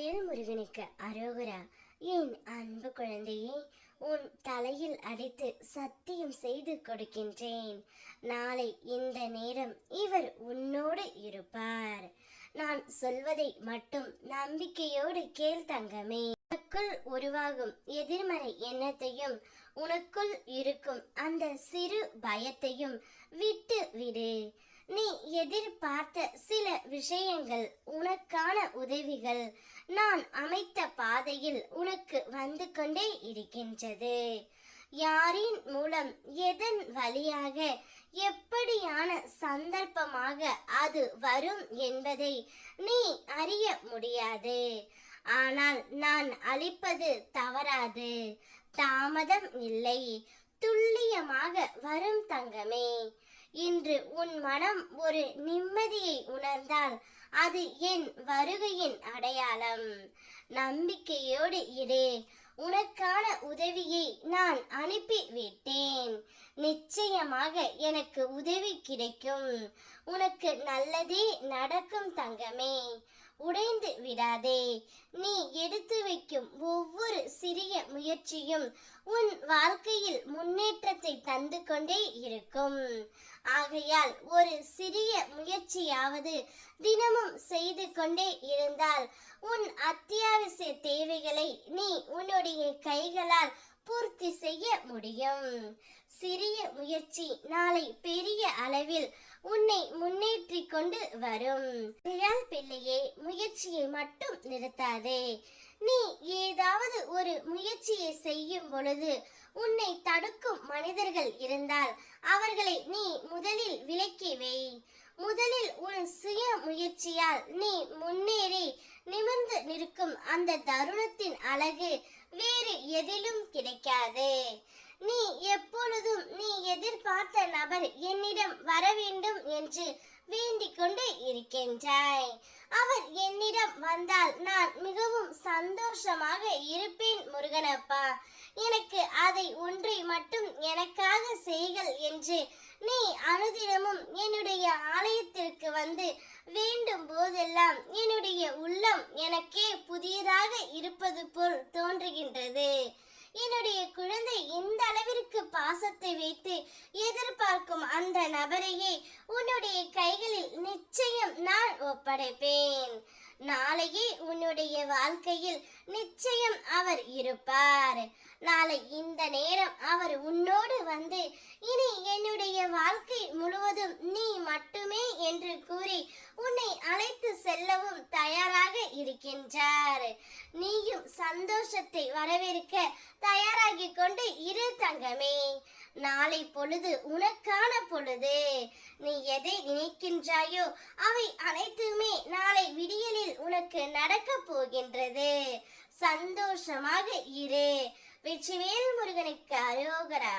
வெற்றிவேல் முருகனுக்கு அரோகரா. என் அன்பு குழந்தையே, உன் தலையில் அடித்து சத்தியம் செய்து கொடுக்கின்றேன். நாளை இந்த நேரம் இவர் உன்னோடு இருப்பார். நான் சொல்வதை மட்டும் நம்பிக்கையோடு கேள் தங்கமே. உனக்குள் உருவாகும் எதிர்மறை எண்ணத்தையும் உனக்குள் இருக்கும் அந்த சிறு பயத்தையும் விட்டு விடு. நீ எதிர்பார்த்த சில விஷயங்கள், உனக்கான உதவிகள் நான் அமைத்த பாதையில் உனக்கு வந்து கொண்டே இருக்கின்றது. யாரின் மூலம், எதன் வழியாக, எப்படியான சந்தர்ப்பமாக அது வரும் என்பதை நீ அறிய முடியாது. ஆனால் நான் அளிப்பது தவறாது, தாமதம் இல்லை, துல்லியமாக வரும் தங்கமே. இன்று உன் மனம் ஒரு நிம்மதியை உணர்ந்தால் அது என் வருகையின் அடையாளம். நம்பிக்கையோடு இரு. உனக்கான உதவியை நான் அனுப்பி விட்டேன். நிச்சயமாக எனக்கு உதவி கிடைக்கும். உனக்கு நல்லதே நடக்கும் தங்கமே. உடைந்து விடாதே. நீ எடுத்து வைக்கும் ஒவ்வொரு சிறிய முயற்சியும் உன் வாழ்க்கையில் முன்னேற்றத்தை தந்து கொண்டே இருக்கும். ஆகையால் ஒரு சிறிய முயற்சியாவது தினமும் செய்து கொண்டே இருந்தால் உன் அத்தியாவசிய தேவைகளை நீ உன்னுடைய கைகளால் பூர்த்தி செய்ய முடியும். சிறிய முயற்சி நாளை பெரிய அளவில் உன்னை முன்னேற்றி கொண்டு வரும். பிள்ளையே, முயற்சியை மட்டும் நிறுத்தாதே. நீ ஏதாவது ஒரு முயற்சியை செய்யும் பொழுது உன்னை தடுக்கும் மனிதர்கள் இருந்தால் அவர்களை நீ முதலில் விலக்கி வை. முதலில் உன் சுய முயற்சியால் நீ முன்னேறி நிமிர்ந்து நிற்கும் அந்த தருணத்தின் அழகு வேறு எதிலும் கிடைக்காது. நீ எப்பொழுதும் நீ எதிர்பார்த்த நபர் என்னிடம் வர வேண்டும் என்று வேண்டிக் கொண்டு இருக்கின்றாய். அவர் என்னிடம் வந்தால் நான் மிகவும் சந்தோஷமாக இருப்பேன் முருகனப்பா. எனக்கு அதை ஒன்றை மட்டும் எனக்காக செய்கள் என்று நீ அனுதினமும் என்னுடைய ஆலயத்திற்கு வந்து வேண்டும் போதெல்லாம் என்னுடைய உள்ளம் எனக்கே புதியதாக இருப்பது போல் தோன்றுகின்றது. என்னுடைய குழந்தை இந்த அளவிற்கு பாசத்தை வைத்து எதிர்பார்க்கும் அந்த நபரையே உன்னுடைய கைகளில் நிச்சயம் நான் ஒப்படைப்பேன். நாளையே உன்னுடைய வாழ்க்கையில் நிச்சயம் அவர் இருப்பார். நாளை இந்த நேரம் அவர் உன்னோடு வந்து இனி என்னுடைய வாழ்க்கை முழுவதும் நீ மட்டுமே என்று கூறி உன்னை அழைத்து செல்லவும் தயாராக இருக்கின்றார். நீயும் சந்தோஷத்தை வரவேற்க தயாராகி கொண்டு இரு தங்கமே. நாளை பொழுது உனக்கான பொழுது. நீ எதை நினைக்கின்றாயோ அவை அனைத்துமே நாளை விடியலில் உனக்கு நடக்க போகின்றது. சந்தோஷமாக இரு. வெற்றிவேல் முருகனுக்கு அரோகரா.